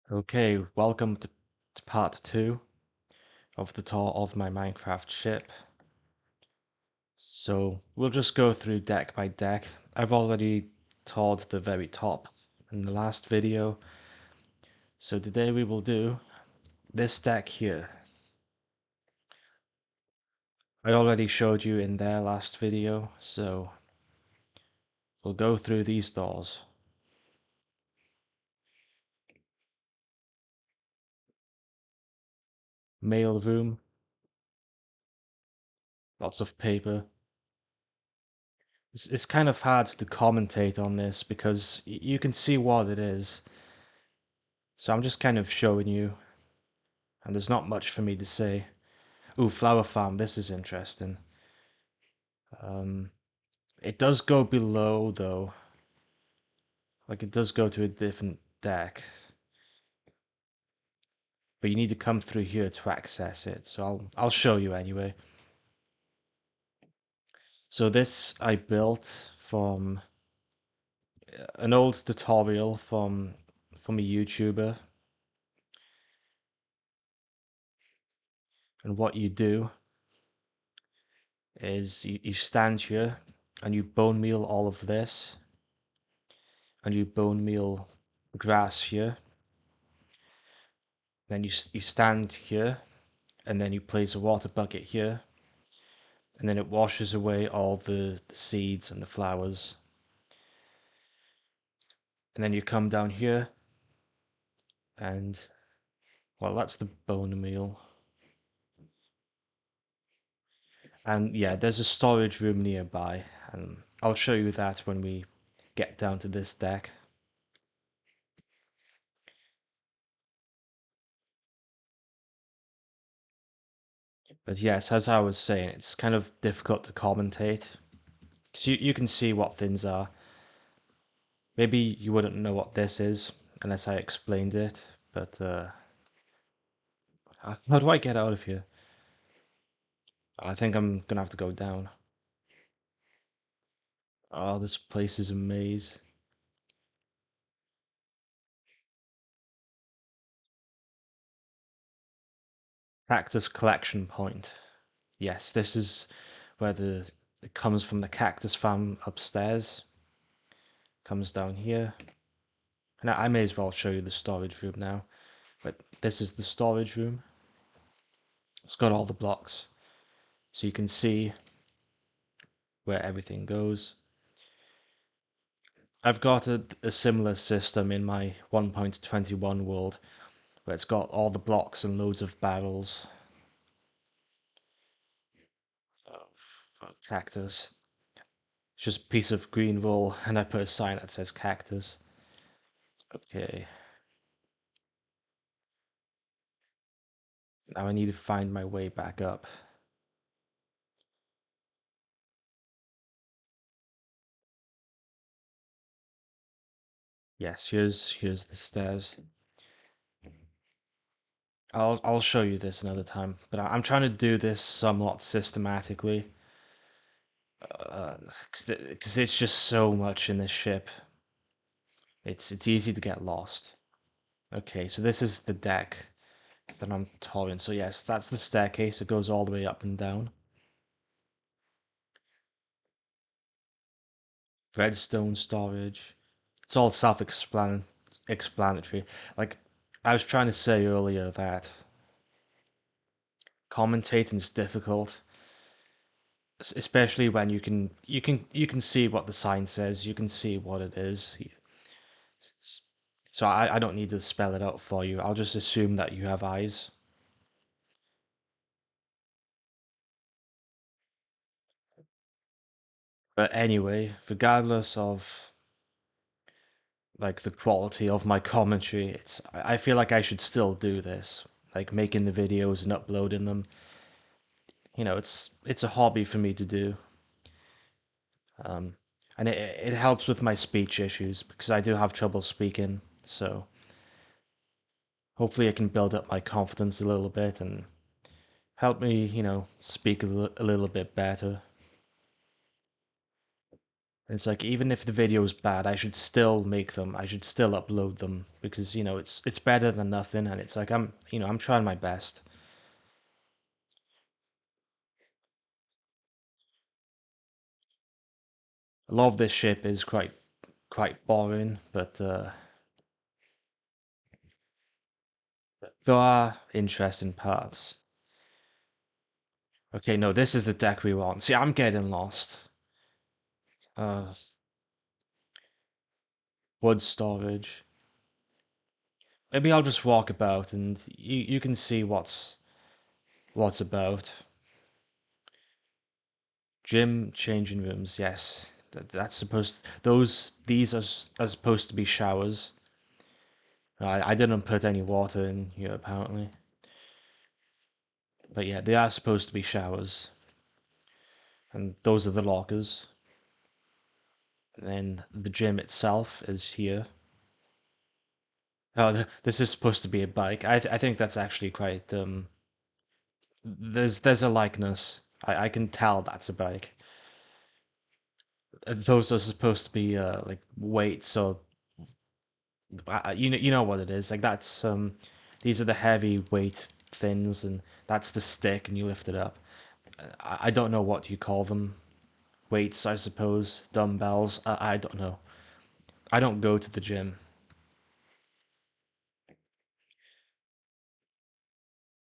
Okay, welcome to part 2 of the tour of my Minecraft ship. So we'll just go through deck by deck. I've already toured the very top in the last video. So today we will do this deck here. I already showed you in their last video, so we'll go through these doors. Mail room. Lots of paper. It's kind of hard to commentate on this because you can see what it is. So I'm just kind of showing you, and there's not much for me to say. Ooh, flower farm, this is interesting. Um, it does go below though. Like it does go to a different deck. But you need to come through here to access it. So I'll show you anyway. So this I built from an old tutorial from a YouTuber. And what you do is you stand here and you bone meal all of this. And you bone meal grass here. Then you stand here and then you place a water bucket here, and then it washes away all the seeds and the flowers. And then you come down here, and well, that's the bone meal. And yeah, there's a storage room nearby, and I'll show you that when we get down to this deck. But yes, as I was saying, it's kind of difficult to commentate. Because you can see what things are. Maybe you wouldn't know what this is unless I explained it, but how do I get out of here? I think I'm gonna have to go down. Oh, this place is a maze. Cactus collection point. Yes, this is where it comes from the cactus farm upstairs. Comes down here. And I may as well show you the storage room now. But this is the storage room. It's got all the blocks. So you can see where everything goes. I've got a similar system in my 1.21 world where it's got all the blocks and loads of barrels. Cactus. It's just a piece of green wool, and I put a sign that says cactus. Okay. Now I need to find my way back up. Yes, here's the stairs. I'll show you this another time, but I'm trying to do this somewhat systematically. Because it's just so much in this ship. It's easy to get lost. Okay, so this is the deck that I'm touring. So yes, that's the staircase. It goes all the way up and down. Redstone storage. It's all self-explanatory. Like I was trying to say earlier that commentating is difficult, especially when you can see what the sign says. You can see what it is. So I don't need to spell it out for you. I'll just assume that you have eyes. But anyway, regardless of like the quality of my commentary, I feel like I should still do this, like making the videos and uploading them. It's a hobby for me to do, and it helps with my speech issues because I do have trouble speaking. So hopefully, I can build up my confidence a little bit and help me, speak a little bit better. And it's like even if the video is bad, I should still make them. I should still upload them because it's better than nothing. And it's like I'm trying my best. A lot of this ship is quite boring, but there are interesting parts. Okay, no, this is the deck we want. See, I'm getting lost. Uh, wood storage. Maybe I'll just walk about and you can see what's about. Gym changing rooms, yes. That's supposed these are supposed to be showers. I didn't put any water in here apparently. But yeah, they are supposed to be showers. And those are the lockers. And then the gym itself is here. Oh, this is supposed to be a bike. I think that's actually quite there's a likeness. I can tell that's a bike. Those are supposed to be like weights or you know what it is. Like that's these are the heavy weight things and that's the stick and you lift it up. I don't know what you call them. Weights, I suppose, dumbbells. I don't know. I don't go to the gym.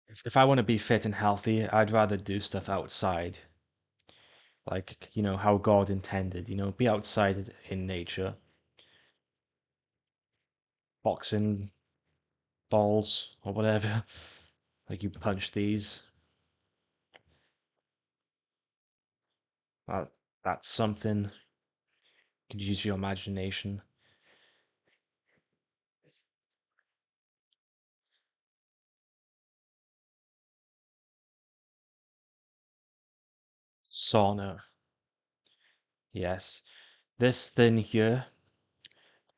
If I want to be fit and healthy, I'd rather do stuff outside. Like, how God intended, be outside in nature. Boxing balls or whatever. Like you punch these. That, that's something. You could use your imagination. Sauna. Yes. This thing here,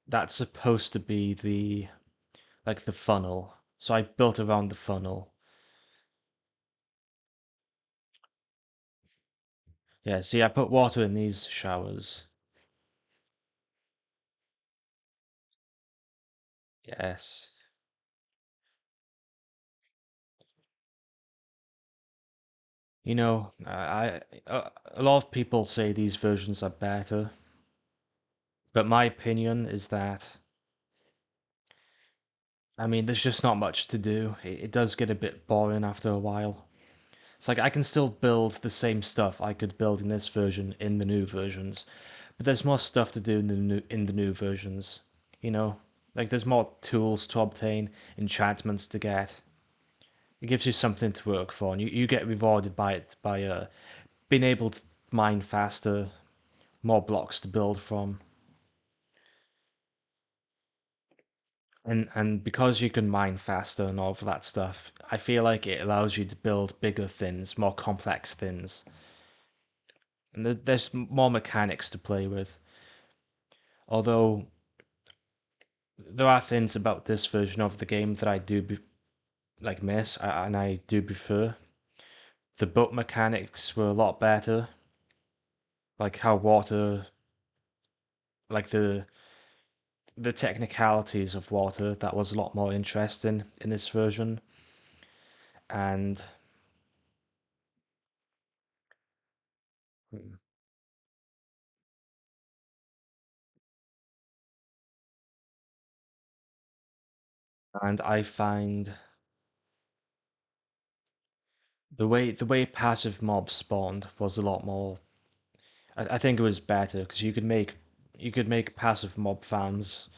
that's supposed to be the funnel. So I built around the funnel. Yeah, see, I put water in these showers. Yes. A lot of people say these versions are better, but my opinion is that, I mean, there's just not much to do. It does get a bit boring after a while. It's like I can still build the same stuff I could build in this version in the new versions, but there's more stuff to do in the new versions. You know, like there's more tools to obtain, enchantments to get. It gives you something to work for, and you get rewarded by it by being able to mine faster, more blocks to build from. And because you can mine faster and all of that stuff, I feel like it allows you to build bigger things, more complex things. And there's more mechanics to play with. Although there are things about this version of the game that I do like miss, and I do prefer. The boat mechanics were a lot better, like how water, like the technicalities of water. That was a lot more interesting in this version, and I find the way passive mobs spawned was a lot more. I think it was better because you could make passive mob farms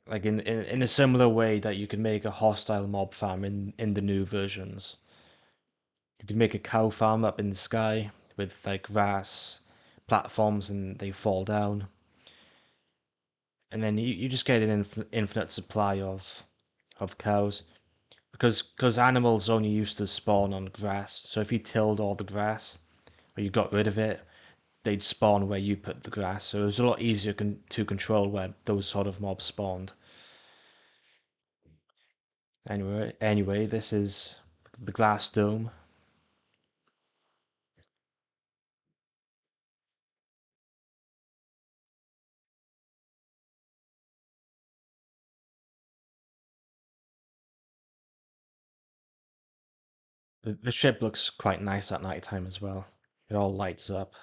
like in a similar way that you could make a hostile mob farm in the new versions. You could make a cow farm up in the sky with like grass platforms and they fall down, and then you just get an infinite supply of cows because animals only used to spawn on grass. So if you tilled all the grass or you got rid of it, they'd spawn where you put the grass. So it was a lot easier to control where those sort of mobs spawned. Anyway, this is the glass dome. The ship looks quite nice at night time as well. It all lights up.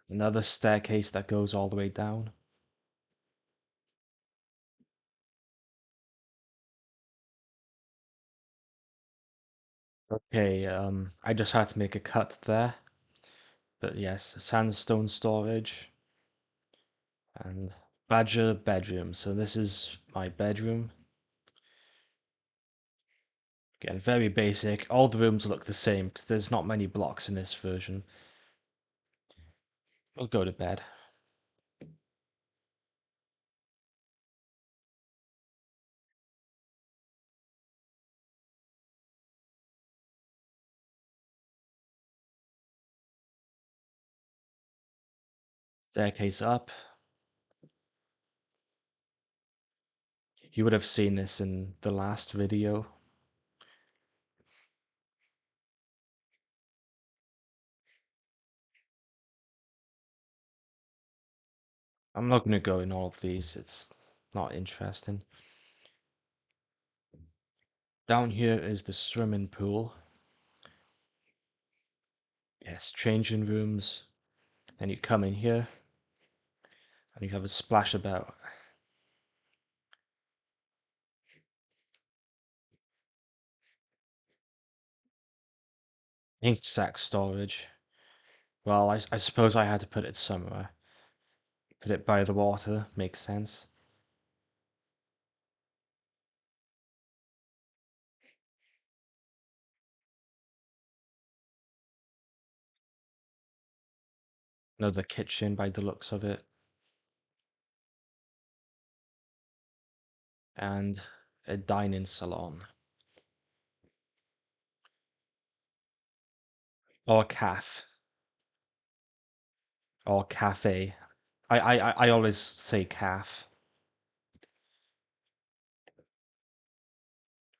Another staircase that goes all the way down. Okay, I just had to make a cut there. But yes, sandstone storage and badger bedroom. So this is my bedroom. Again, very basic. All the rooms look the same because there's not many blocks in this version. We'll go to bed. Staircase up. You would have seen this in the last video. I'm not going to go in all of these. It's not interesting. Down here is the swimming pool. Yes, changing rooms. Then you come in here and you have a splash about. Ink sac storage. Well, I suppose I had to put it somewhere. Put it by the water, makes sense. Another kitchen by the looks of it. And a dining salon. Or caf. Or cafe. I always say caf.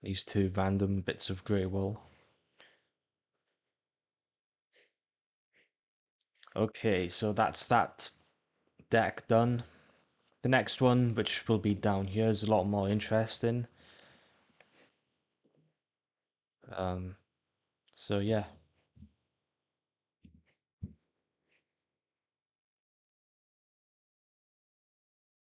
These two random bits of grey wool. Okay, so that's that deck done. The next one, which will be down here, is a lot more interesting. So yeah.